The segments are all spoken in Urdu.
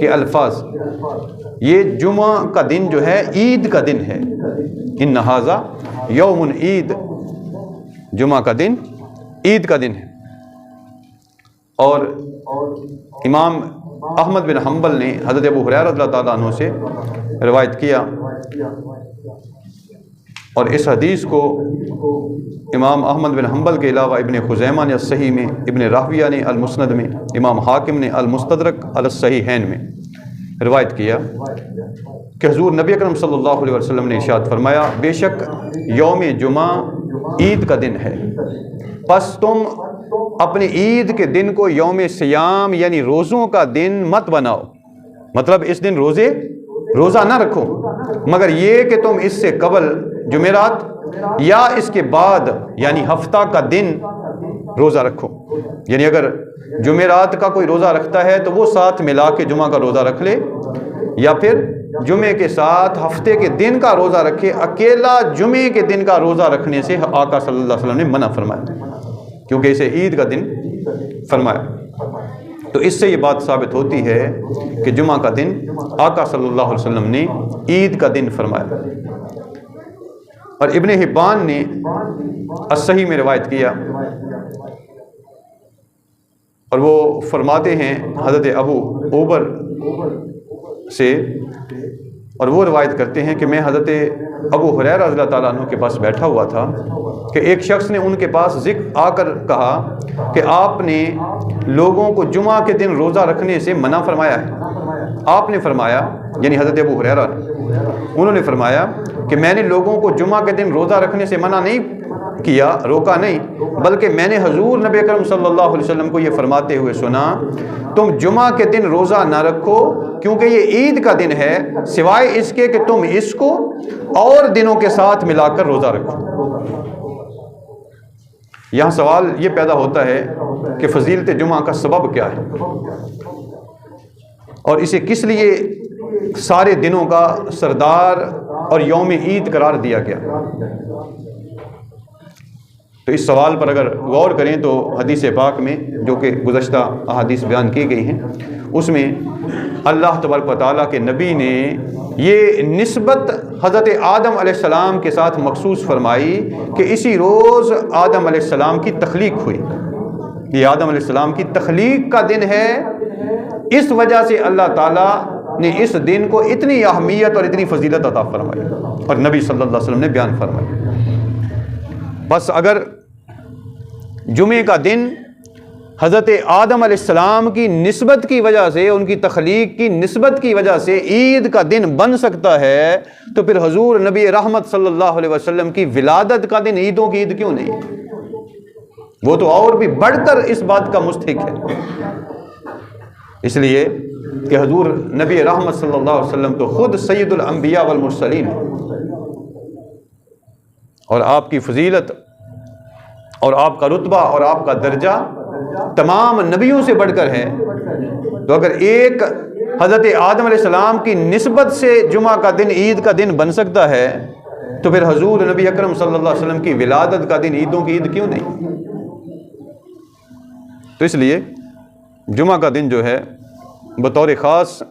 کے الفاظ، یہ جمعہ کا دن جو ہے عید کا دن ہے، ان ھذا یوم عید، جمعہ کا دن عید کا دن ہے۔ اور امام احمد بن حنبل نے حضرت ابو ہریرہ رضی اللہ تعالیٰ عنہ سے روایت کیا، اور اس حدیث کو امام احمد بن حنبل کے علاوہ ابن خزیمہ نے الصحیح میں، ابن راہویہ نے المسند میں، امام حاکم نے المستدرک علی الصحیحین میں روایت کیا کہ حضور نبی اکرم صلی اللہ علیہ وسلم نے ارشاد فرمایا، بے شک یوم جمعہ عید کا دن ہے، پس تم اپنی عید کے دن کو یوم سیام یعنی روزوں کا دن مت بناؤ، مطلب اس دن روزہ نہ رکھو، مگر یہ کہ تم اس سے قبل جمعرات یا اس کے بعد یعنی ہفتہ کا دن روزہ رکھو، یعنی اگر جمعرات کا کوئی روزہ رکھتا ہے تو وہ ساتھ ملا کے جمعہ کا روزہ رکھ لے، یا پھر جمعے کے ساتھ ہفتے کے دن کا روزہ رکھے، اکیلا جمعے کے دن کا روزہ رکھنے سے آقا صلی اللہ علیہ وسلم نے منع فرمایا، کیونکہ اسے عید کا دن فرمایا۔ تو اس سے یہ بات ثابت ہوتی ہے کہ جمعہ کا دن آقا صلی اللہ علیہ وسلم نے عید کا دن فرمایا۔ اور ابن حبان نے الصحیح میں روایت کیا، اور وہ فرماتے ہیں حضرت ابو اوبر سے، اور وہ روایت کرتے ہیں کہ میں حضرت ابو ہریرہ رضی اللہ تعالیٰ عنہ کے پاس بیٹھا ہوا تھا کہ ایک شخص نے ان کے پاس ذکر آ کر کہا کہ آپ نے لوگوں کو جمعہ کے دن روزہ رکھنے سے منع فرمایا ہے۔ آپ نے فرمایا، یعنی حضرت ابو ہریرہ نے، انہوں نے فرمایا کہ میں نے لوگوں کو جمعہ کے دن روزہ رکھنے سے منع نہیں کیا، روکا نہیں، بلکہ میں نے حضور نبی اکرم صلی اللہ علیہ وسلم کو یہ فرماتے ہوئے سنا، تم جمعہ کے دن روزہ نہ رکھو کیونکہ یہ عید کا دن ہے، سوائے اس کے کہ تم اس کو اور دنوں کے ساتھ ملا کر روزہ رکھو۔ یہاں سوال یہ پیدا ہوتا ہے کہ فضیلت جمعہ کا سبب کیا ہے، اور اسے کس لیے سارے دنوں کا سردار اور یوم عید قرار دیا گیا؟ تو اس سوال پر اگر غور کریں تو حدیث پاک میں جو کہ گزشتہ احادیث بیان کی گئی ہیں، اس میں اللہ تبارک و تعالیٰ کے نبی نے یہ نسبت حضرت آدم علیہ السلام کے ساتھ مخصوص فرمائی کہ اسی روز آدم علیہ السلام کی تخلیق ہوئی، یہ آدم علیہ السلام کی تخلیق کا دن ہے، اس وجہ سے اللہ تعالیٰ نے اس دن کو اتنی اہمیت اور اتنی فضیلت عطا فرمائی، اور نبی صلی اللہ علیہ وسلم نے بیان فرمائی۔ بس اگر جمعے کا دن حضرت آدم علیہ السلام کی نسبت کی وجہ سے، ان کی تخلیق کی نسبت کی وجہ سے عید کا دن بن سکتا ہے، تو پھر حضور نبی رحمت صلی اللہ علیہ وسلم کی ولادت کا دن عیدوں کی عید کیوں نہیں؟ وہ تو اور بھی بڑھ کر اس بات کا مستحق ہے، اس لیے کہ حضور نبی رحمت صلی اللہ علیہ وسلم تو خود سید الانبیاء والمرسلین ہیں، اور آپ کی فضیلت اور آپ کا رتبہ اور آپ کا درجہ تمام نبیوں سے بڑھ کر ہے۔ تو اگر ایک حضرت آدم علیہ السلام کی نسبت سے جمعہ کا دن عید کا دن بن سکتا ہے، تو پھر حضور نبی اکرم صلی اللہ علیہ وسلم کی ولادت کا دن عیدوں کی عید کیوں نہیں؟ تو اس لیے جمعہ کا دن جو ہے بطور خاص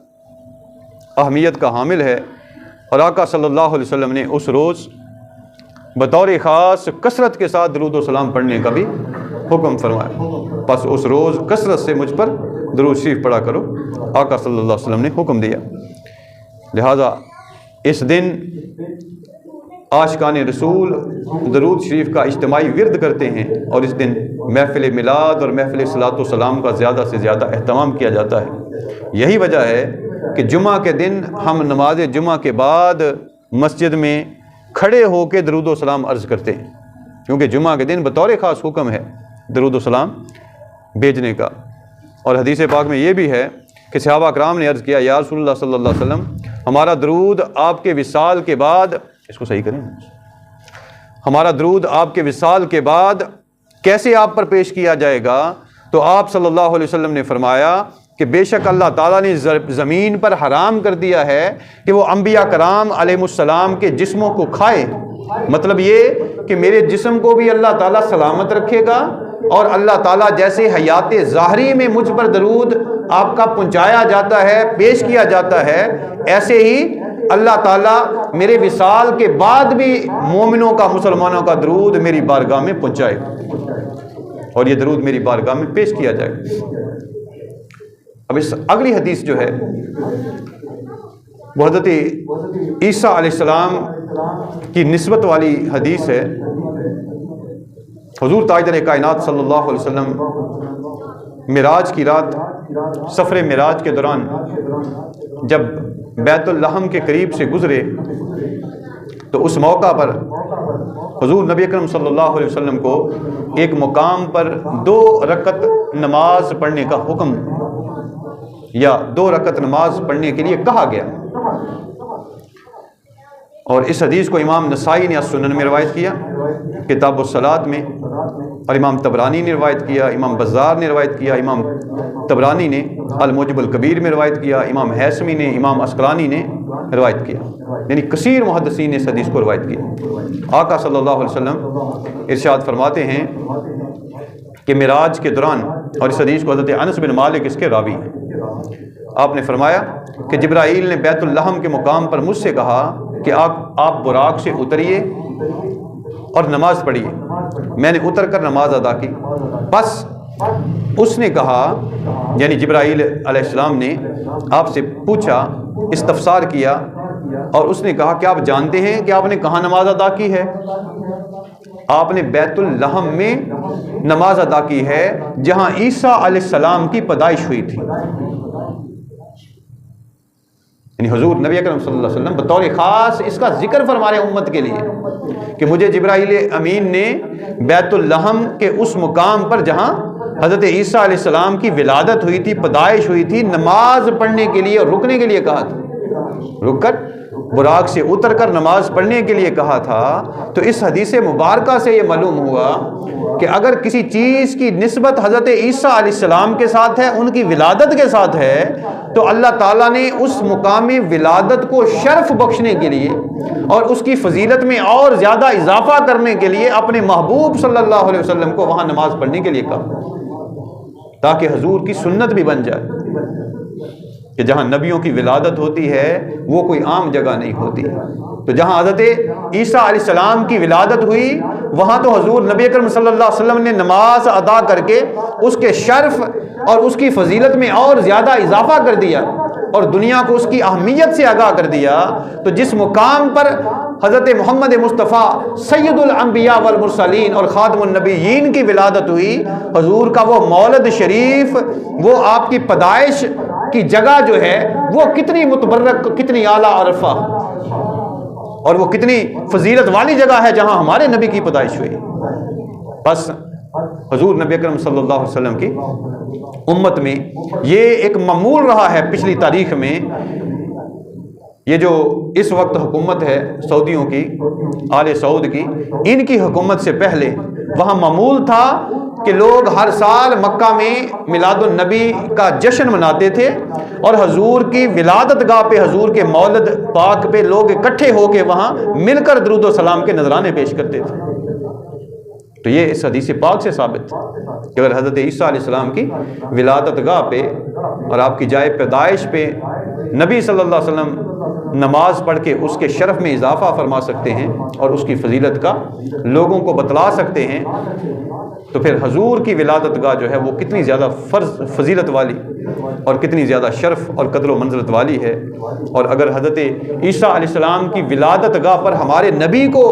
اہمیت کا حامل ہے، اور آقا صلی اللہ علیہ وسلم نے اس روز بطور خاص کثرت کے ساتھ درود و سلام پڑھنے کا بھی حکم فرمایا، پس اس روز کثرت سے مجھ پر درود شریف پڑھا کرو، آقا صلی اللہ علیہ وسلم نے حکم دیا۔ لہٰذا اس دن عاشقان رسول درود شریف کا اجتماعی ورد کرتے ہیں، اور اس دن محفل میلاد اور محفل صلاۃ و سلام کا زیادہ سے زیادہ اہتمام کیا جاتا ہے۔ یہی وجہ ہے کہ جمعہ کے دن ہم نماز جمعہ کے بعد مسجد میں کھڑے ہو کے درود و سلام عرض کرتے ہیں، کیونکہ جمعہ کے دن بطور خاص حکم ہے درود و سلام بھیجنے کا۔ اور حدیث پاک میں یہ بھی ہے کہ صحابہ کرام نے عرض کیا، یا رسول اللہ صلی اللہ علیہ وسلم، ہمارا درود آپ کے وصال کے بعد، اس کو صحیح کریں، ہمارا درود آپ کے وصال کے بعد کیسے آپ پر پیش کیا جائے گا؟ تو آپ صلی اللہ علیہ وسلم نے فرمایا کہ بے شک اللہ تعالیٰ نے زمین پر حرام کر دیا ہے کہ وہ انبیاء کرام علیہ السلام کے جسموں کو کھائے، مطلب یہ کہ میرے جسم کو بھی اللہ تعالیٰ سلامت رکھے گا، اور اللہ تعالیٰ جیسے حیات ظاہری میں مجھ پر درود آپ کا پہنچایا جاتا ہے، پیش کیا جاتا ہے، ایسے ہی اللہ تعالیٰ میرے وصال کے بعد بھی مومنوں کا، مسلمانوں کا درود میری بارگاہ میں پہنچائے اور یہ درود میری بارگاہ میں پیش کیا جائے۔ اب اس اگلی حدیث جو ہے وہ حضرت عیسیٰ علیہ السلام کی نسبت والی حدیث ہے۔ حضور تاجدار کائنات صلی اللہ علیہ وسلم معراج کی رات، سفر معراج کے دوران جب بیت اللحم کے قریب سے گزرے تو اس موقع پر حضور نبی اکرم صلی اللہ علیہ وسلم کو ایک مقام پر 2 رکعت نماز پڑھنے کا حکم یا 2 رکعت نماز پڑھنے کے لیے کہا گیا، اور اس حدیث کو امام نسائی نے السنن میں روایت کیا کتاب الصلاۃ میں، اور امام طبرانی نے روایت کیا، امام بزار نے روایت کیا، امام طبرانی نے الموجب الکبیر میں روایت کیا، امام حیثمی نے، امام عسقلانی نے روایت کیا، یعنی کثیر محدثین نے اس حدیث کو روایت کیا۔ آقا صلی اللہ علیہ وسلم ارشاد فرماتے ہیں کہ معراج کے دوران، اور اس حدیث کو حضرت انس بن مالک اس کے راوی ہیں، آپ نے فرمایا کہ جبرائیل نے بیت اللحم کے مقام پر مجھ سے کہا کہ آپ براق سے اتریے اور نماز پڑھیے۔ میں نے اتر کر نماز ادا کی، بس اس نے کہا، یعنی جبرائیل علیہ السلام نے آپ سے پوچھا، استفسار کیا، اور اس نے کہا کہ آپ جانتے ہیں کہ آپ نے کہاں نماز ادا کی ہے؟ آپ نے بیت اللحم میں نماز ادا کی ہے جہاں عیسیٰ علیہ السلام کی پیدائش ہوئی تھی۔ یعنی حضور نبی اکرم صلی اللہ علیہ وسلم بطور خاص اس کا ذکر فرما رہے امت کے لیے کہ مجھے جبرائیل امین نے بیت اللحم کے اس مقام پر جہاں حضرت عیسیٰ علیہ السلام کی ولادت ہوئی تھی، پیدائش ہوئی تھی، نماز پڑھنے کے لیے اور رکنے کے لیے کہا تھا، رک کر براق سے اتر کر نماز پڑھنے کے لیے کہا تھا۔ تو اس حدیث مبارکہ سے یہ معلوم ہوا کہ اگر کسی چیز کی نسبت حضرت عیسیٰ علیہ السلام کے ساتھ ہے، ان کی ولادت کے ساتھ ہے، تو اللہ تعالیٰ نے اس مقام ولادت کو شرف بخشنے کے لیے اور اس کی فضیلت میں اور زیادہ اضافہ کرنے کے لیے اپنے محبوب صلی اللہ علیہ وسلم کو وہاں نماز پڑھنے کے لیے کہا، تاکہ حضور کی سنت بھی بن جائے کہ جہاں نبیوں کی ولادت ہوتی ہے وہ کوئی عام جگہ نہیں ہوتی۔ تو جہاں حضرت عیسیٰ علیہ السلام کی ولادت ہوئی وہاں تو حضور نبی اکرم صلی اللہ علیہ وسلم نے نماز ادا کر کے اس کے شرف اور اس کی فضیلت میں اور زیادہ اضافہ کر دیا اور دنیا کو اس کی اہمیت سے آگاہ کر دیا۔ تو جس مقام پر حضرت محمد مصطفیٰ سید الانبیاء والمرسلین اور خاتم النبیین کی ولادت ہوئی، حضور کا وہ مولد شریف، وہ آپ کی پیدائش کی جگہ جو ہے وہ کتنی متبرک، کتنی اعلیٰ اور رفع اور وہ کتنی فضیلت والی جگہ ہے جہاں ہمارے نبی کی پیدائش ہوئی۔ بس حضور نبی اکرم صلی اللہ علیہ وسلم کی امت میں یہ ایک معمول رہا ہے پچھلی تاریخ میں۔ یہ جو اس وقت حکومت ہے سعودیوں کی، آل سعود کی، ان کی حکومت سے پہلے وہاں معمول تھا کہ لوگ ہر سال مکہ میں میلاد النبی کا جشن مناتے تھے اور حضور کی ولادت گاہ پہ، حضور کے مولد پاک پہ لوگ اکٹھے ہو کے وہاں مل کر درود و سلام کے نذرانے پیش کرتے تھے۔ تو یہ اس حدیث پاک سے ثابت کہ اگر حضرت عیسیٰ علیہ السلام کی ولادت گاہ پہ اور آپ کی جائے پیدائش پہ نبی صلی اللہ علیہ وسلم نماز پڑھ کے اس کے شرف میں اضافہ فرما سکتے ہیں اور اس کی فضیلت کا لوگوں کو بتلا سکتے ہیں، تو پھر حضور کی ولادت گاہ جو ہے وہ کتنی زیادہ فضیلت والی اور کتنی زیادہ شرف اور قدر و منزلت والی ہے۔ اور اگر حضرت عیسیٰ علیہ السلام کی ولادت گاہ پر ہمارے نبی کو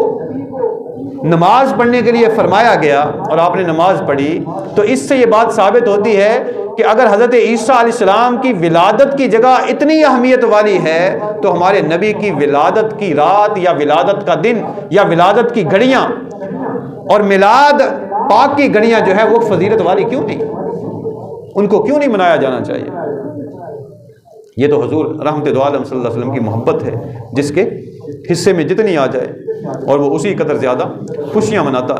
نماز پڑھنے کے لیے فرمایا گیا اور آپ نے نماز پڑھی، تو اس سے یہ بات ثابت ہوتی ہے کہ اگر حضرت عیسیٰ علیہ السلام کی ولادت کی جگہ اتنی اہمیت والی ہے تو ہمارے نبی کی ولادت کی رات یا ولادت کا دن یا ولادت کی گھڑیاں اور میلاد پاک کی گھڑیاں جو ہے وہ فضیلت والی کیوں نہیں؟ ان کو کیوں نہیں منایا جانا چاہیے؟ یہ تو حضور رحمت دو عالم صلی اللہ علیہ وسلم کی محبت ہے، جس کے حصے میں جتنی آ جائے اور وہ اسی قدر زیادہ خوشیاں مناتا۔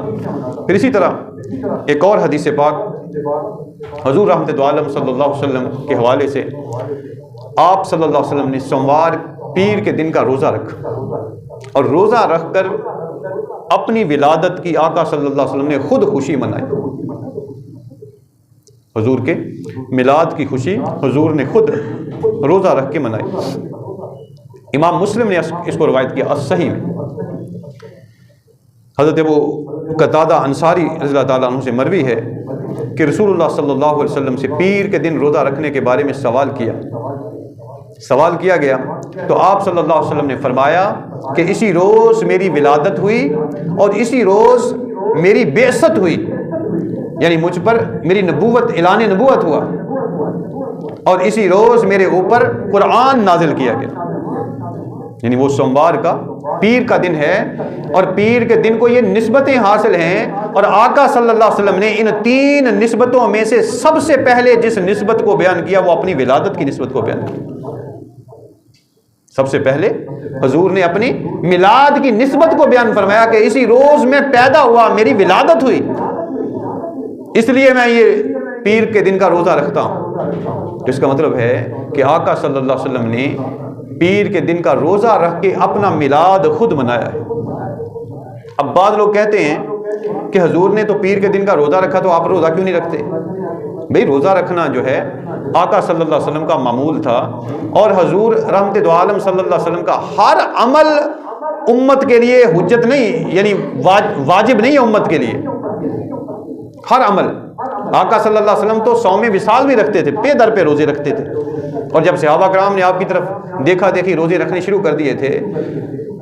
پھر اسی طرح ایک اور حدیث پاک حضور رحمت دو عالم صلی اللہ علیہ وسلم کے حوالے سے، آپ صلی اللہ علیہ وسلم نے سوموار پیر کے دن کا روزہ رکھا اور روزہ رکھ کر اپنی ولادت کی آقا صلی اللہ علیہ وسلم نے خود خوشی منائی۔ حضور کے میلاد کی خوشی حضور نے خود روزہ رکھ کے منائی۔ امام مسلم نے اس کو روایت کیا الصحیح میں۔ حضرت ابو قتادہ انصاری رضی اللہ تعالیٰ عنہ سے مروی ہے کہ رسول اللہ صلی اللہ علیہ وسلم سے پیر کے دن روزہ رکھنے کے بارے میں سوال کیا گیا تو آپ صلی اللہ علیہ وسلم نے فرمایا کہ اسی روز میری ولادت ہوئی اور اسی روز میری بعثت ہوئی، یعنی مجھ پر میری نبوت، اعلان نبوت ہوا، اور اسی روز میرے اوپر قرآن نازل کیا گیا۔ یعنی وہ سوموار کا پیر کا دن ہے، اور پیر کے دن کو یہ نسبتیں حاصل ہیں، اور آقا صلی اللہ علیہ وسلم نے ان 3 نسبتوں میں سے سب سے پہلے جس نسبت کو بیان کیا وہ اپنی ولادت کی نسبت کو بیان کیا۔ سب سے پہلے حضور نے اپنی میلاد کی نسبت کو بیان فرمایا کہ اسی روز میں پیدا ہوا، میری ولادت ہوئی، اس لیے میں یہ پیر کے دن کا روزہ رکھتا ہوں۔ اس کا مطلب ہے کہ آقا صلی اللہ علیہ وسلم نے پیر کے دن کا روزہ رکھ کے اپنا میلاد خود منایا ہے۔ اب بعض لوگ کہتے ہیں کہ حضور نے تو پیر کے دن کا روزہ رکھا تو آپ روزہ کیوں نہیں رکھتے؟ بھئی روزہ رکھنا جو ہے آقا صلی اللہ علیہ وسلم کا معمول تھا، اور حضور رحمت دو عالم صلی اللہ علیہ وسلم کا ہر عمل امت کے لیے حجت نہیں، یعنی واجب نہیں ہے امت کے لیے۔ ہر عمل آقا صلی اللہ علیہ وسلم تو صوم وصال بھی رکھتے تھے، پے در پہ روزے رکھتے تھے، اور جب صحابہ کرام نے آپ کی طرف دیکھا دیکھی روزے رکھنے شروع کر دیے تھے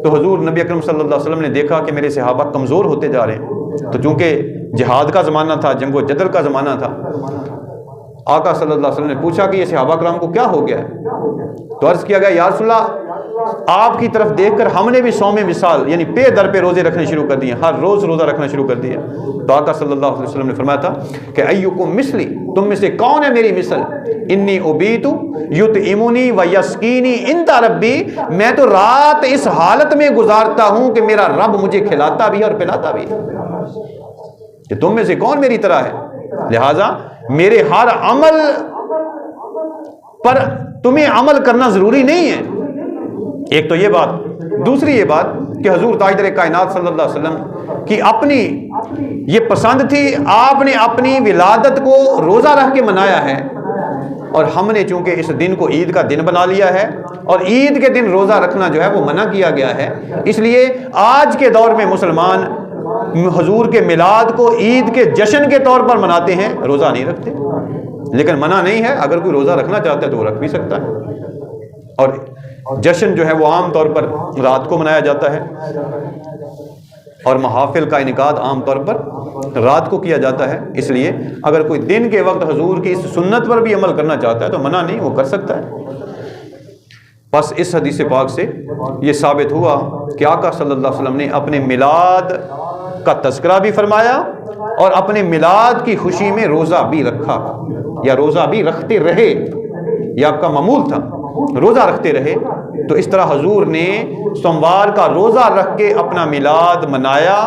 تو حضور نبی اکرم صلی اللہ علیہ وسلم نے دیکھا کہ میرے صحابہ کمزور ہوتے جا رہے ہیں، تو چونکہ جہاد کا زمانہ تھا، جنگ و جدل کا زمانہ تھا، آقا صلی اللہ علیہ وسلم نے پوچھا کہ یہ صحابہ کرام کو کیا ہو گیا ہے؟ تو عرض کیا گیا یا رسول اللہ آپ کی طرف دیکھ کر ہم نے بھی صوم وصال یعنی پے در پہ روزے رکھنے شروع کر دیے، ہر روز روزہ رکھنا شروع کر دیا۔ تو آقا صلی اللہ علیہ وسلم نے فرمایا تھا کہ ایکم مثلی، تم میں سے کون ہے میری مثل؟ انی ابیت یطعمنی و یسقینی عند ربی، میں تو رات اس حالت میں گزارتا ہوں کہ میرا رب مجھے کھلاتا بھی اور پلاتا بھی۔ کہ تم میں سے کون میری طرح ہے؟ لہٰذا میرے ہر عمل پر تمہیں عمل کرنا ضروری نہیں ہے۔ ایک تو یہ بات، دوسری یہ بات کہ حضور تاجدار کائنات صلی اللہ علیہ وسلم کی اپنی یہ پسند تھی، آپ نے اپنی ولادت کو روزہ رکھ کے منایا ہے، اور ہم نے چونکہ اس دن کو عید کا دن بنا لیا ہے، اور عید کے دن روزہ رکھنا جو ہے وہ منع کیا گیا ہے، اس لیے آج کے دور میں مسلمان حضور کے میلاد کو عید کے جشن کے طور پر مناتے ہیں، روزہ نہیں رکھتے۔ لیکن منع نہیں ہے، اگر کوئی روزہ رکھنا چاہتا ہے تو وہ رکھ بھی سکتا ہے، اور جشن جو ہے وہ عام طور پر رات کو منایا جاتا ہے، اور محافل کا انعقاد عام طور پر رات کو کیا جاتا ہے، اس لیے اگر کوئی دن کے وقت حضور کی اس سنت پر بھی عمل کرنا چاہتا ہے تو منع نہیں، وہ کر سکتا ہے۔ بس اس حدیث پاک سے یہ ثابت ہوا کہ آقا صلی اللہ علیہ وسلم نے اپنے میلاد کا تذکرہ بھی فرمایا اور اپنے میلاد کی خوشی میں روزہ بھی رکھا، یا روزہ بھی رکھتے رہے، یہ آپ کا معمول تھا، روزہ رکھتے رہے۔ تو اس طرح حضور نے سوموار کا روزہ رکھ کے اپنا میلاد منایا۔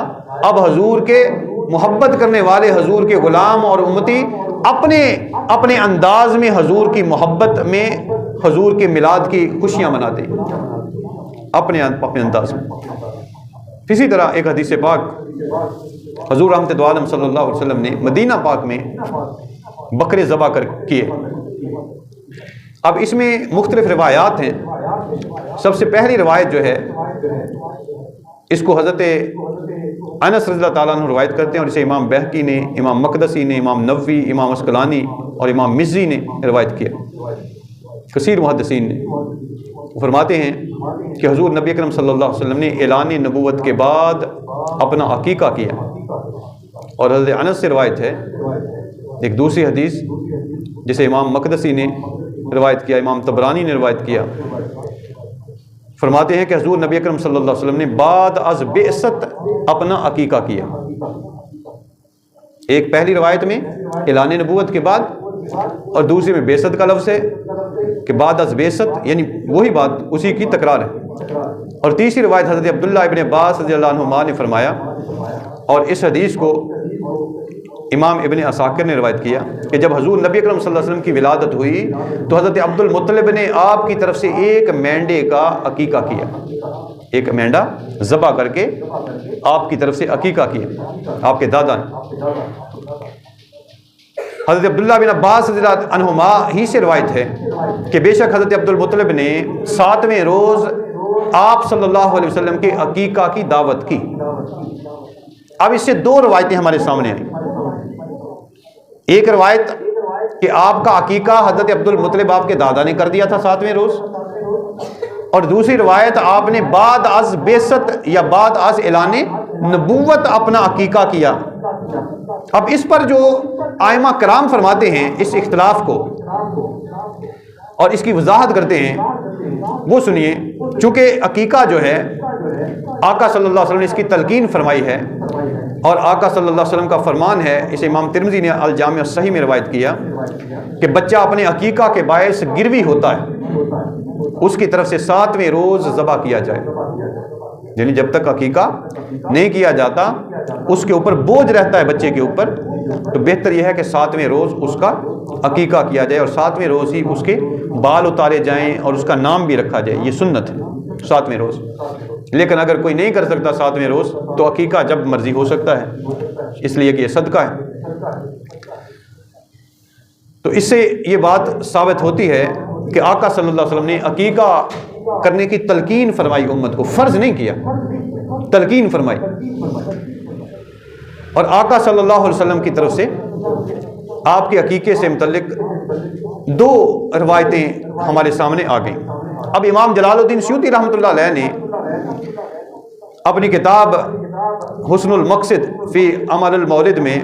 اب حضور کے محبت کرنے والے، حضور کے غلام اور امتی اپنے انداز میں حضور کی محبت میں حضور کے میلاد کی خوشیاں مناتے اپنے انداز میں۔ اسی طرح ایک حدیث پاک حضور رحمت دو عالم صلی اللہ علیہ وسلم نے مدینہ پاک میں بکرے ذبح کر کیے۔ اب اس میں مختلف روایات ہیں۔ سب سے پہلی روایت جو ہے اس کو حضرت انس رضی اللہ تعالیٰ عنہ روایت کرتے ہیں، اور اسے امام بہقی نے، امام مقدسی نے، امام نووی، امام عسقلانی اور امام مزی نے روایت کیا، کثیر محدثین نے۔ فرماتے ہیں کہ حضور نبی اکرم صلی اللہ علیہ وسلم نے اعلان نبوت کے بعد اپنا عقیقہ کیا، اور حضرت انس سے روایت ہے ایک دوسری حدیث جسے امام مقدسی نے روایت کیا، امام طبرانی نے روایت کیا۔ فرماتے ہیں کہ حضور نبی اکرم صلی اللہ علیہ وسلم نے بعد از بعثت اپنا عقیقہ کیا۔ ایک پہلی روایت میں اعلان نبوت کے بعد، اور دوسری میں بعثت کا لفظ ہے کہ بعد از بعثت، یعنی وہی بات، اسی کی تکرار ہے۔ اور تیسری روایت حضرت عبداللہ ابن عباس رضی اللہ عنہما نے فرمایا، اور اس حدیث کو امام ابن عساکر نے روایت کیا کہ جب حضور نبی اکرم صلی اللہ علیہ وسلم کی ولادت ہوئی تو حضرت عبد المطلب نے آپ کی طرف سے ایک مینڈے کا عقیقہ کیا، ایک مینڈا ذبح کر کے آپ کی طرف سے عقیقہ کیا، آپ کے دادا نے۔ حضرت عبداللہ بن عباس رضی اللہ عنہما ہی سے روایت ہے کہ بے شک حضرت عبد المطلب نے 7ویں روز آپ صلی اللہ علیہ وسلم کے عقیقہ کی دعوت کی۔ اب اس سے 2 روایتیں ہمارے سامنے آئیں۔ ایک روایت کہ آپ کا عقیقہ حضرت عبد المطلب آپ کے دادا نے کر دیا تھا 7ویں روز، اور دوسری روایت آپ نے بعد از بعثت یا بعد از اعلان نبوت اپنا عقیقہ کیا۔ اب اس پر جو ائمہ کرام فرماتے ہیں اس اختلاف کو اور اس کی وضاحت کرتے ہیں وہ سنیے۔ چونکہ عقیقہ جو ہے آقا صلی اللہ علیہ وسلم نے اس کی تلقین فرمائی ہے، اور آقا صلی اللہ علیہ وسلم کا فرمان ہے، اسے امام ترمذی نے الجامع الصحیح میں روایت کیا کہ بچہ اپنے عقیقہ کے باعث گروی ہوتا ہے، اس کی طرف سے 7ویں روز ذبح کیا جائے، یعنی جب تک عقیقہ نہیں کیا جاتا اس کے اوپر بوجھ رہتا ہے بچے کے اوپر، تو بہتر یہ ہے کہ 7ویں روز اس کا عقیقہ کیا جائے، اور 7ویں روز ہی اس کے بال اتارے جائیں اور اس کا نام بھی رکھا جائے، یہ سنت ہے 7ویں روز۔ لیکن اگر کوئی نہیں کر سکتا 7ویں روز تو عقیقہ جب مرضی ہو سکتا ہے، اس لیے کہ یہ صدقہ ہے۔ تو اس سے یہ بات ثابت ہوتی ہے کہ آقا صلی اللہ علیہ وسلم نے عقیقہ کرنے کی تلقین فرمائی، امت کو فرض نہیں کیا، تلقین فرمائی۔ اور آقا صلی اللہ علیہ وسلم کی طرف سے آپ کے عقیقے سے متعلق 2 روایتیں ہمارے سامنے آ گئیں۔ اب امام جلال الدین سیوطی رحمۃ اللہ علیہ نے اپنی کتاب حسن المقصد فی عمل المولد میں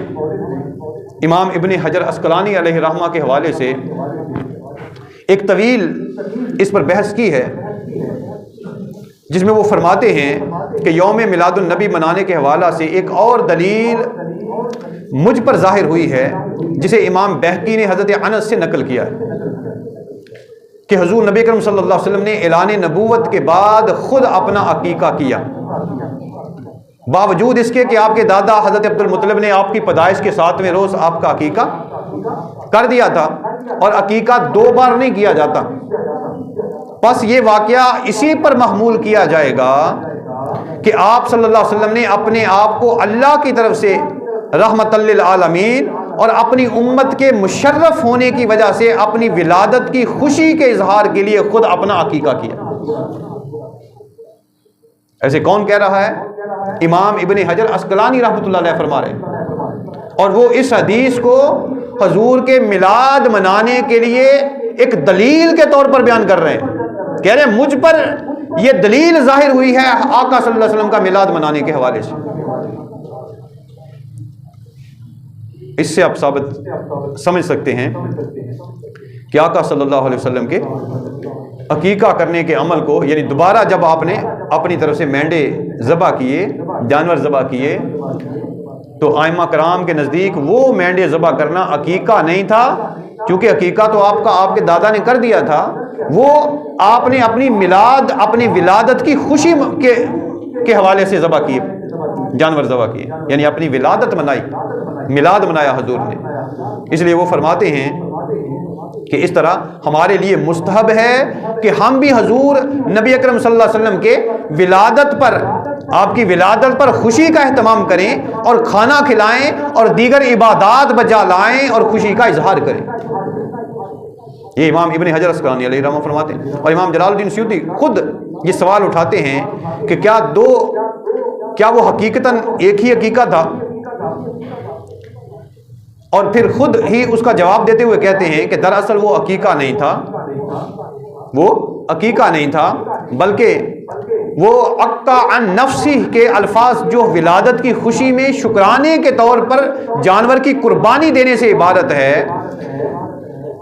امام ابن حجر عسقلانی علیہ رحمہ کے حوالے سے ایک طویل اس پر بحث کی ہے، جس میں وہ فرماتے ہیں کہ یوم میلاد النبی منانے کے حوالہ سے ایک اور دلیل مجھ پر ظاہر ہوئی ہے، جسے امام بہقی نے حضرت انس سے نقل کیا ہے کہ حضور نبی کریم صلی اللہ علیہ وسلم نے اعلان نبوت کے بعد خود اپنا عقیقہ کیا، باوجود اس کے کہ آپ کے دادا حضرت عبد المطلب نے آپ کی پیدائش کے 7ویں روز آپ کا عقیقہ کر دیا تھا، اور عقیقہ 2 بار نہیں کیا جاتا۔ پس یہ واقعہ اسی پر محمول کیا جائے گا کہ آپ صلی اللہ علیہ وسلم نے اپنے آپ کو اللہ کی طرف سے رحمت للعالمین اور اپنی امت کے مشرف ہونے کی وجہ سے اپنی ولادت کی خوشی کے اظہار کے لیے خود اپنا عقیقہ کیا۔ ایسے کون کہہ رہا ہے؟ امام ابن حجر عسقلانی رحمۃ اللہ علیہ فرما رہے ہیں، اور وہ اس حدیث کو حضور کے میلاد منانے کے لیے ایک دلیل کے طور پر بیان کر رہے ہیں، کہہ رہے ہیں مجھ پر یہ دلیل ظاہر ہوئی ہے آقا صلی اللہ علیہ وسلم کا میلاد منانے کے حوالے سے۔ اس سے آپ ثابت سمجھ سکتے ہیں کہ آقا صلی اللہ علیہ وسلم کے عقیقہ کرنے کے عمل کو، یعنی دوبارہ جب آپ نے اپنی طرف سے مینڈے ذبح کیے، جانور ذبح کیے، تو ائمہ کرام کے نزدیک وہ مینڈے ذبح کرنا عقیقہ نہیں تھا، کیونکہ عقیقہ تو آپ کے دادا نے کر دیا تھا، وہ آپ نے اپنی ولادت کی خوشی کے حوالے سے ذبح کیے، جانور ذبح کیے، یعنی اپنی ولادت منائی، میلاد منایا حضور نے۔ اس لیے وہ فرماتے ہیں کہ اس طرح ہمارے لیے مستحب ہے کہ ہم بھی حضور نبی اکرم صلی اللہ علیہ وسلم کے ولادت پر، آپ کی ولادت پر خوشی کا اہتمام کریں اور کھانا کھلائیں اور دیگر عبادات بجا لائیں اور خوشی کا اظہار کریں۔ یہ امام ابن حجر عسقلانی علیہ رحمہ فرماتے ہیں، اور امام جلال الدین سیوطی خود یہ سوال اٹھاتے ہیں کہ کیا وہ حقیقتاً ایک ہی عقیقہ تھا؟ اور پھر خود ہی اس کا جواب دیتے ہوئے کہتے ہیں کہ دراصل وہ عقیقہ نہیں تھا، وہ عقیقہ نہیں تھا، بلکہ وہ عقہ عن نفسی کے الفاظ جو ولادت کی خوشی میں شکرانے کے طور پر جانور کی قربانی دینے سے عبارت ہے،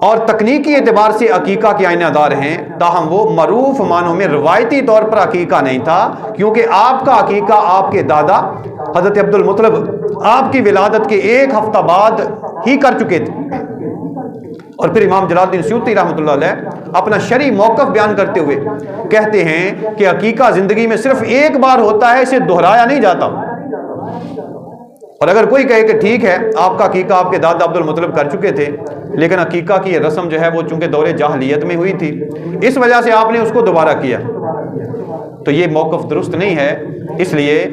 اور تکنیکی اعتبار سے عقیقہ کے آئینہ دار ہیں، تاہم وہ معروف معنوں میں روایتی طور پر عقیقہ نہیں تھا، کیونکہ آپ کا عقیقہ آپ کے دادا حضرت عبد المطلب آپ کی ولادت کے 1 ہفتہ بعد ہی کر چکے تھے۔ اور پھر امام جلال الدین سیوطی رحمۃ اللہ علیہ اپنا شرعی موقف بیان کرتے ہوئے کہتے ہیں کہ عقیقہ زندگی میں صرف 1 بار ہوتا ہے، اسے دہرایا نہیں جاتا۔ اور اگر کوئی کہے کہ ٹھیک ہے آپ کا عقیقہ آپ کے دادا عبد المطلب کر چکے تھے، لیکن عقیقہ کی یہ رسم جو ہے وہ چونکہ دور جاہلیت میں ہوئی تھی، اس وجہ سے آپ نے اس کو دوبارہ کیا، تو یہ موقف درست نہیں ہے، اس لیے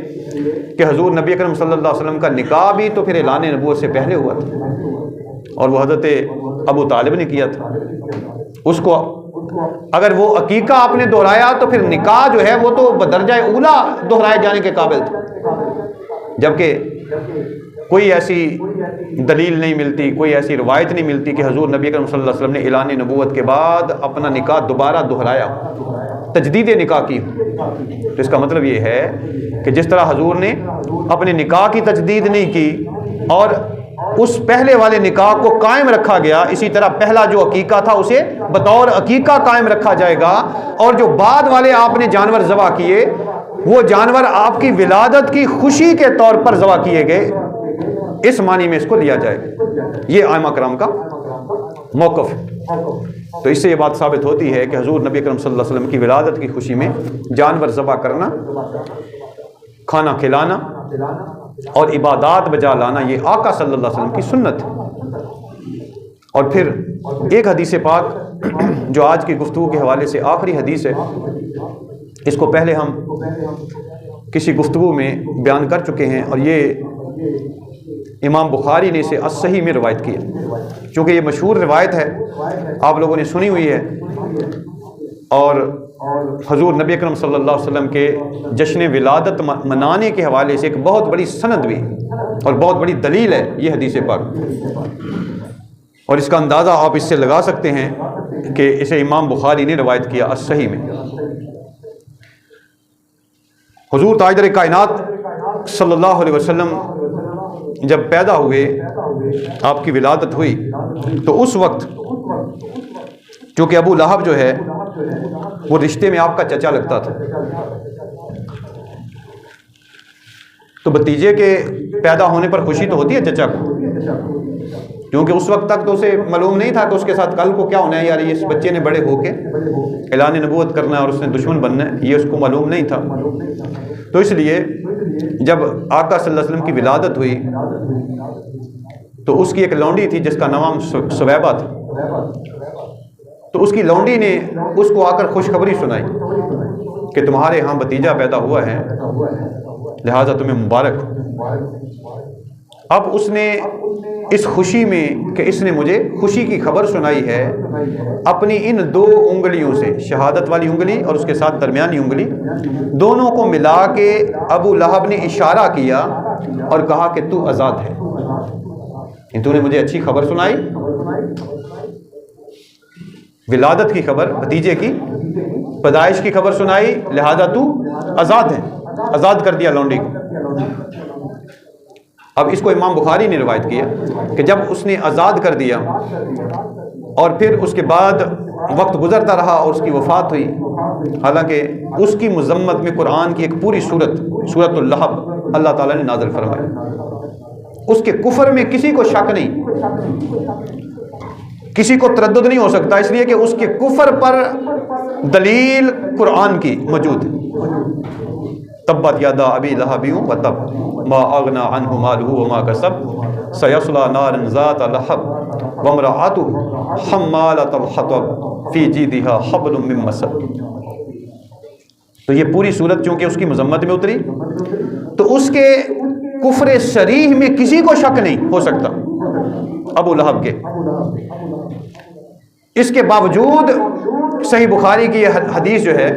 کہ حضور نبی اکرم صلی اللہ علیہ وسلم کا نکاح بھی تو پھر اعلان نبوت سے پہلے ہوا تھا۔ اور وہ حضرت ابو طالب نے کیا تھا. اس کو اگر وہ عقیقہ آپ نے دہرایا تو پھر نکاح جو ہے وہ تو بدرجہ اولا دہرائے جانے کے قابل تھا. جبکہ کوئی ایسی دلیل نہیں ملتی، کوئی ایسی روایت نہیں ملتی کہ حضور نبی اکرم صلی اللہ علیہ وسلم نے اعلان نبوت کے بعد اپنا نکاح دوبارہ دہرایا، تجدید نکاح کی. تو اس کا مطلب یہ ہے کہ جس طرح حضور نے اپنے نکاح کی تجدید نہیں کی اور اس پہلے والے نکاح کو قائم رکھا گیا، اسی طرح پہلا جو عقیقہ تھا اسے بطور عقیقہ قائم رکھا جائے گا. اور جو بعد والے آپ نے جانور ذبح کیے وہ جانور آپ کی ولادت کی خوشی کے طور پر ذبح کیے گئے، اس معنی میں اس کو لیا جائے گا. یہ ائمہ کرام کا موقف ہے. تو اس سے یہ بات ثابت ہوتی ہے کہ حضور نبی اکرم صلی اللہ علیہ وسلم کی ولادت کی خوشی میں جانور ذبح کرنا، کھانا کھلانا اور عبادات بجا لانا یہ آقا صلی اللہ علیہ وسلم کی سنت ہے. اور پھر ایک حدیث پاک جو آج کی گفتگو کے حوالے سے آخری حدیث ہے، اس کو پہلے ہم کسی گفتگو میں بیان کر چکے ہیں اور یہ امام بخاری نے اسے الصحیح میں روایت کی ہے. چونکہ یہ مشہور روایت ہے، آپ لوگوں نے سنی ہوئی ہے، اور حضور نبی اکرم صلی اللہ علیہ وسلم کے جشن ولادت منانے کے حوالے سے ایک بہت بڑی سند بھی اور بہت بڑی دلیل ہے یہ حدیث پاک. اور اس کا اندازہ آپ اس سے لگا سکتے ہیں کہ اسے امام بخاری نے روایت کیا الصحیح میں. حضور تاجدار کائنات صلی اللہ علیہ وسلم جب پیدا ہوئے، آپ کی ولادت ہوئی، تو اس وقت چونکہ ابو لہب جو ہے وہ رشتے میں آپ کا چچا لگتا تھا، تو بھتیجے کے پیدا ہونے پر خوشی تو ہوتی ہے چچا کو، کیونکہ اس وقت تک تو اسے معلوم نہیں تھا کہ اس کے ساتھ کل کو کیا ہونا ہے. یار اس بچے نے بڑے ہو کے اعلان نبوت کرنا ہے اور اس نے دشمن بننا ہے، یہ اس کو معلوم نہیں تھا. تو اس لیے جب آقا صلی اللہ علیہ وسلم کی ولادت ہوئی تو اس کی ایک لونڈی تھی جس کا نام سویبہ تھا. تو اس کی لونڈی نے اس کو آ کر خوشخبری سنائی کہ تمہارے ہاں بھتیجا پیدا ہوا ہے، لہٰذا تمہیں مبارک. اب اس نے اس خوشی میں کہ اس نے مجھے خوشی کی خبر سنائی ہے، اپنی ان دو انگلیوں سے، شہادت والی انگلی اور اس کے ساتھ درمیانی انگلی، دونوں کو ملا کے ابو لہب نے اشارہ کیا اور کہا کہ تو آزاد ہے. تو نے مجھے اچھی خبر سنائی، ولادت کی خبر، بھتیجے کی پیدائش کی خبر سنائی، لہذا تو آزاد ہے. آزاد کر دیا لونڈی کو. اب اس کو امام بخاری نے روایت کیا کہ جب اس نے آزاد کر دیا اور پھر اس کے بعد وقت گزرتا رہا اور اس کی وفات ہوئی، حالانکہ اس کی مذمت میں قرآن کی ایک پوری سورۃ اللہب اللہ تعالیٰ نے نازل فرمائی. اس کے کفر میں کسی کو شک نہیں، کسی کو تردد نہیں ہو سکتا، اس لیے کہ اس کے کفر پر دلیل قرآن کی موجود ہے. تبت یادا ابی لہب وتب ما اغنی عنہ مالہ وما کسب سیصلی نارا ذات لہب وامرأتہ حمالۃ الحطب فی جیدہا حبل من مسد. تو یہ پوری صورت چونکہ اس کی مذمت میں اتری تو اس کے کفر صریح میں کسی کو شک نہیں ہو سکتا ابو لہب کے. اس کے باوجود صحیح بخاری کی یہ حدیث جو ہے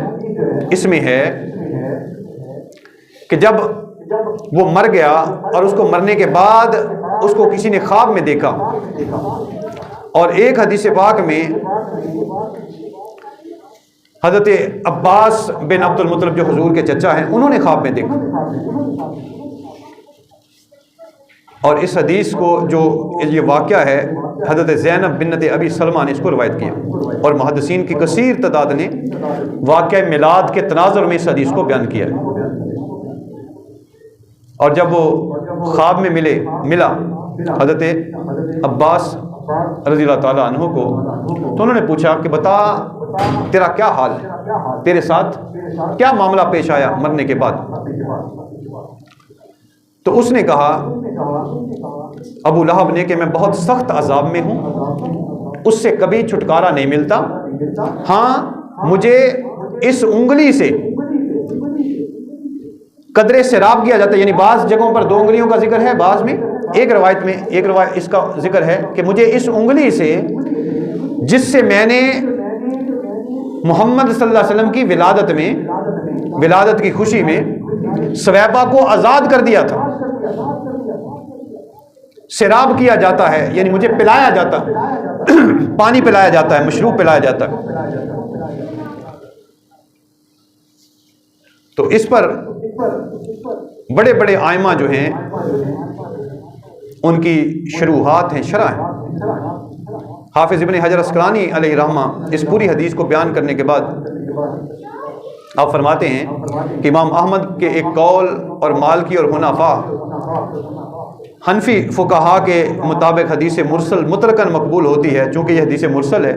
اس میں ہے کہ جب وہ مر گیا اور اس کو مرنے کے بعد اس کو کسی نے خواب میں دیکھا، اور ایک حدیث پاک میں حضرت عباس بن عبد المطلب جو حضور کے چچا ہیں انہوں نے خواب میں دیکھا. اور اس حدیث کو جو یہ واقعہ ہے حضرت زینب بنت ابی سلمہ نے اس کو روایت کیا، اور محدثین کی کثیر تعداد نے واقعہ میلاد کے تناظر میں اس حدیث کو بیان کیا. اور جب وہ خواب میں ملا حضرت عباس رضی اللہ تعالیٰ عنہ کو، تو انہوں نے پوچھا کہ بتا تیرا کیا حال ہے، تیرے ساتھ کیا معاملہ پیش آیا مرنے کے بعد. تو اس نے کہا ابو لہب نے کہ میں بہت سخت عذاب میں ہوں، اس سے کبھی چھٹکارا نہیں ملتا. ہاں مجھے اس انگلی سے قدرے سراب کیا جاتا ہے، یعنی بعض جگہوں پر 2 انگلیوں کا ذکر ہے، بعض میں ایک روایت اس کا ذکر ہے کہ مجھے اس انگلی سے جس سے میں نے محمد صلی اللہ علیہ وسلم کی ولادت کی خوشی میں سویبہ کو آزاد کر دیا تھا، سیراب کیا جاتا ہے، یعنی مجھے پلایا جاتا، پانی پلایا جاتا ہے، مشروب پلایا جاتا ہے۔ تو اس پر بڑے بڑے ائمہ جو ہیں ان کی شروحات ہیں، شرح ہیں۔ حافظ ابن حجر اسقلانی علیہ رحمہ اس پوری حدیث کو بیان کرنے کے بعد آپ فرماتے ہیں کہ امام احمد کے ایک قول اور مالکی اور حنفاء حنفی فقہا کے مطابق حدیث مرسل مطلقاً مقبول ہوتی ہے، چونکہ یہ حدیث مرسل ہے۔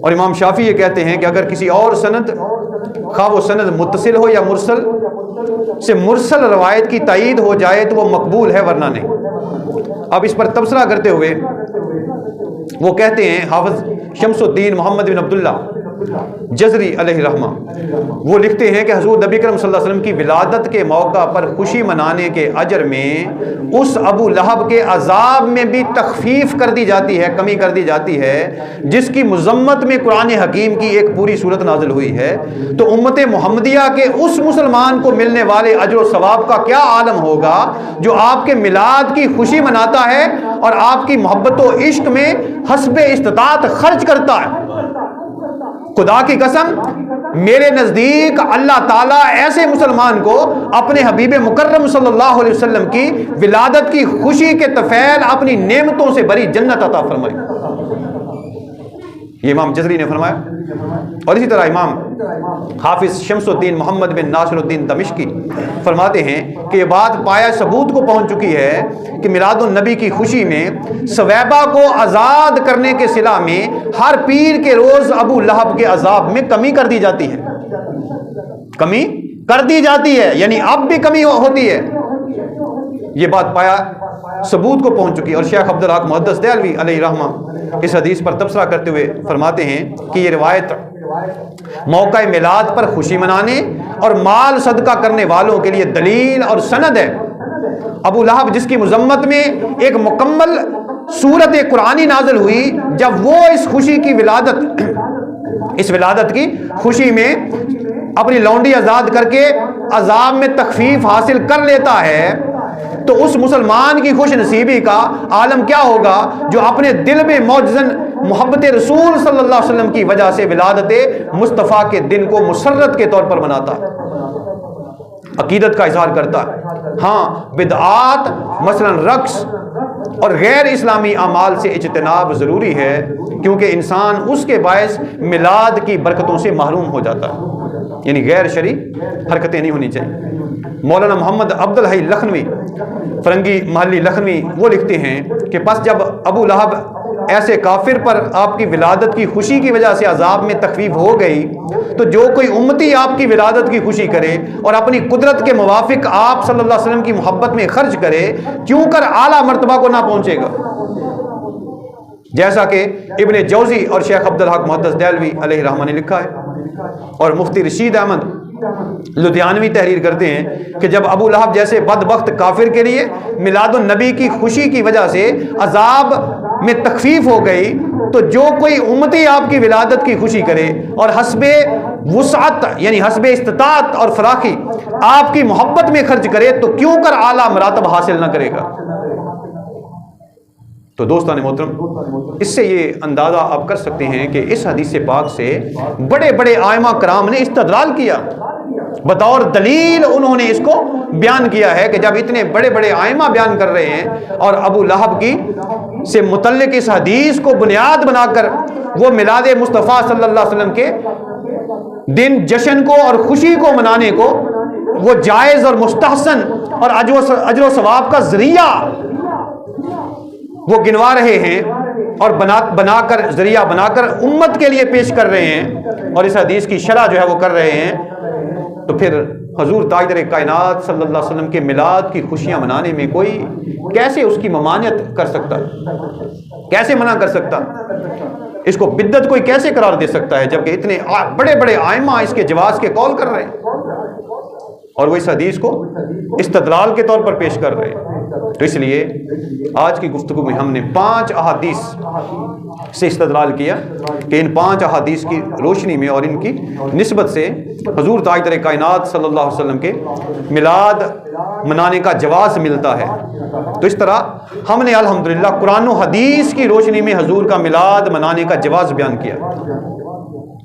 اور امام شافعی یہ کہتے ہیں کہ اگر کسی اور سند، خواہ وہ سند متصل ہو یا مرسل، سے مرسل روایت کی تائید ہو جائے تو وہ مقبول ہے، ورنہ نہیں۔ اب اس پر تبصرہ کرتے ہوئے وہ کہتے ہیں، حافظ شمس الدین محمد بن عبداللہ جزری علیہ رحمہ وہ لکھتے ہیں کہ حضور نبی کرم صلی اللہ علیہ وسلم کی ولادت کے موقع پر خوشی منانے کے اجر میں اس ابو لہب کے عذاب میں بھی تخفیف کر دی جاتی ہے، کمی کر دی جاتی ہے، جس کی مذمت میں قرآن حکیم کی ایک پوری صورت نازل ہوئی ہے۔ تو امت محمدیہ کے اس مسلمان کو ملنے والے اجر و ثواب کا کیا عالم ہوگا جو آپ کے میلاد کی خوشی مناتا ہے اور آپ کی محبت و عشق میں حسب استطاعت خرچ کرتا ہے۔ خدا کی قسم، میرے نزدیک اللہ تعالیٰ ایسے مسلمان کو اپنے حبیب مکرم صلی اللہ علیہ وسلم کی ولادت کی خوشی کے طفیل اپنی نعمتوں سے بھری جنت عطا فرمائے۔ یہ امام جزری نے فرمایا۔ اور اسی طرح امام حافظ شمس الدین محمد بن ناصر الدین دمشقی فرماتے ہیں کہ یہ بات پایا ثبوت کو پہنچ چکی ہے کہ میلاد النبی کی خوشی میں سویبہ کو آزاد کرنے کے صلہ میں ہر پیر کے روز ابو لہب کے عذاب میں کمی کر دی جاتی ہے، کمی کر دی جاتی ہے، یعنی اب بھی کمی ہوتی ہے۔ یہ بات پایا ثبوت کو پہنچ چکی ہے۔ اور شیخ عبدالحق محدث دہلوی علیہ رحمہ اس حدیث پر تبصرہ کرتے ہوئے فرماتے ہیں کہ یہ روایت موقع میلاد پر خوشی منانے اور مال صدقہ کرنے والوں کے لیے دلیل اور سند ہے۔ ابو لہب جس کی مذمت میں ایک مکمل سورت قرآنی نازل ہوئی، جب وہ اس ولادت کی خوشی میں اپنی لونڈی آزاد کر کے عذاب میں تخفیف حاصل کر لیتا ہے، تو اس مسلمان کی خوش نصیبی کا عالم کیا ہوگا جو اپنے دل میں موجزن محبت رسول صلی اللہ علیہ وسلم کی وجہ سے ولادت مصطفیٰ کے دن کو مسرت کے طور پر مناتا ہے، عقیدت کا اظہار کرتا ہے۔ ہاں، بدعات مثلا رقص اور غیر اسلامی اعمال سے اجتناب ضروری ہے، کیونکہ انسان اس کے باعث میلاد کی برکتوں سے محروم ہو جاتا ہے، یعنی غیر شرعی حرکتیں نہیں ہونی چاہیے۔ مولانا محمد عبد الحی لکھنوی فرنگی محلی لکھنوی وہ لکھتے ہیں کہ پس جب ابو لہب ایسے کافر پر آپ کی ولادت کی خوشی کی وجہ سے عذاب میں تخفیف ہو گئی، تو جو کوئی امتی آپ کی ولادت کی خوشی کرے اور اپنی قدرت کے موافق آپ صلی اللہ علیہ وسلم کی محبت میں خرچ کرے، کیوں کر اعلیٰ مرتبہ کو نہ پہنچے گا؟ جیسا کہ ابن جوزی اور شیخ عبدالحق محدث دہلوی علیہ رحمہ نے لکھا ہے، اور مفتی رشید احمد لدھیانوی تحریر کرتے ہیں کہ جب ابو لہب جیسے بدبخت کافر کے لیے میلاد النبی کی خوشی کی وجہ سے عذاب میں تخفیف ہو گئی، تو جو کوئی امتی آپ کی ولادت کی خوشی کرے اور حسب وسعت یعنی حسب استطاعت اور فراخی آپ کی محبت میں خرچ کرے، تو کیوں کر اعلیٰ مراتب حاصل نہ کرے گا؟ تو دوستان محترم، اس سے یہ اندازہ آپ کر سکتے ہیں کہ اس حدیث پاک سے بڑے بڑے ائمہ کرام نے استدلال کیا، بطور دلیل انہوں نے اس کو بیان کیا ہے کہ جب اتنے بڑے بڑے ائمہ بیان کر رہے ہیں اور ابو لہب کی سے متعلق اس حدیث کو بنیاد بنا کر وہ میلاد مصطفیٰ صلی اللہ علیہ وسلم کے دن جشن کو اور خوشی کو منانے کو وہ جائز اور مستحسن اور اجر و ثواب کا ذریعہ وہ گنوا رہے ہیں اور بنا کر ذریعہ بنا کر امت کے لیے پیش کر رہے ہیں، اور اس حدیث کی شرح جو ہے وہ کر رہے ہیں، تو پھر حضور تاجدار کائنات صلی اللہ علیہ وسلم کے میلاد کی خوشیاں منانے میں کوئی کیسے اس کی ممانعت کر سکتا، کیسے منع کر سکتا؟ اس کو بدعت کوئی کیسے قرار دے سکتا ہے، جبکہ اتنے بڑے بڑے ائمہ اس کے جواز کے قول کر رہے ہیں اور وہ اس حدیث کو استدلال کے طور پر پیش کر رہے ہیں۔ تو اس لیے آج کی گفتگو میں ہم نے 5 احادیث سے استدلال کیا کہ ان 5 احادیث کی روشنی میں اور ان کی نسبت سے حضور تاجدار کائنات صلی اللہ علیہ وسلم کے میلاد منانے کا جواز ملتا ہے۔ تو اس طرح ہم نے الحمدللہ قرآن و حدیث کی روشنی میں حضور کا میلاد منانے کا جواز بیان کیا۔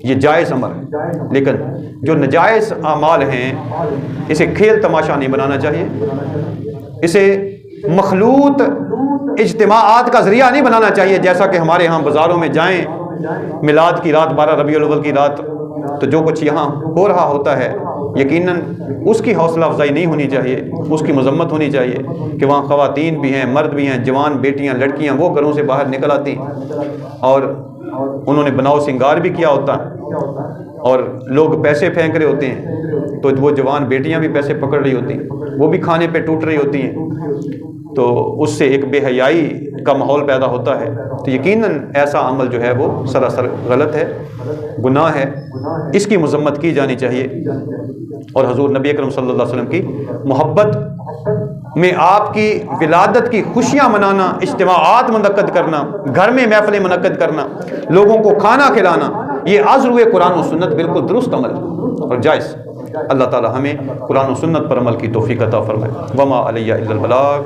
یہ جائز امر ہے، لیکن جو ناجائز اعمال ہیں اسے کھیل تماشا نہیں بنانا چاہیے، اسے مخلوط اجتماعات کا ذریعہ نہیں بنانا چاہیے۔ جیسا کہ ہمارے ہاں بازاروں میں جائیں میلاد کی رات 12 ربیع الاول کی رات، تو جو کچھ یہاں ہو رہا ہوتا ہے یقیناً اس کی حوصلہ افزائی نہیں ہونی چاہیے، اس کی مذمت ہونی چاہیے کہ وہاں خواتین بھی ہیں، مرد بھی ہیں، جوان بیٹیاں لڑکیاں وہ گھروں سے باہر نکل آتی اور انہوں نے بناؤ سنگار بھی کیا ہوتا اور لوگ پیسے پھینک رہے ہوتے ہیں، تو وہ جوان بیٹیاں بھی پیسے پکڑ رہی ہوتی ہیں، وہ بھی کھانے پہ ٹوٹ رہی ہوتی ہیں، تو اس سے ایک بے حیائی کا ماحول پیدا ہوتا ہے۔ تو یقیناً ایسا عمل جو ہے وہ سراسر غلط ہے، گناہ ہے، اس کی مذمت کی جانی چاہیے۔ اور حضور نبی اکرم صلی اللہ علیہ وسلم کی محبت میں آپ کی ولادت کی خوشیاں منانا، اجتماعات منعقد کرنا، گھر میں محفلیں منعقد کرنا، لوگوں کو کھانا کھلانا، یہ از روئے قرآن و سنت بالکل درست عمل اور جائز۔ اللہ تعالی ہمیں قرآن و سنت پر عمل کی توفیق عطا فرمائے۔ وما علیہ الا البلاغ۔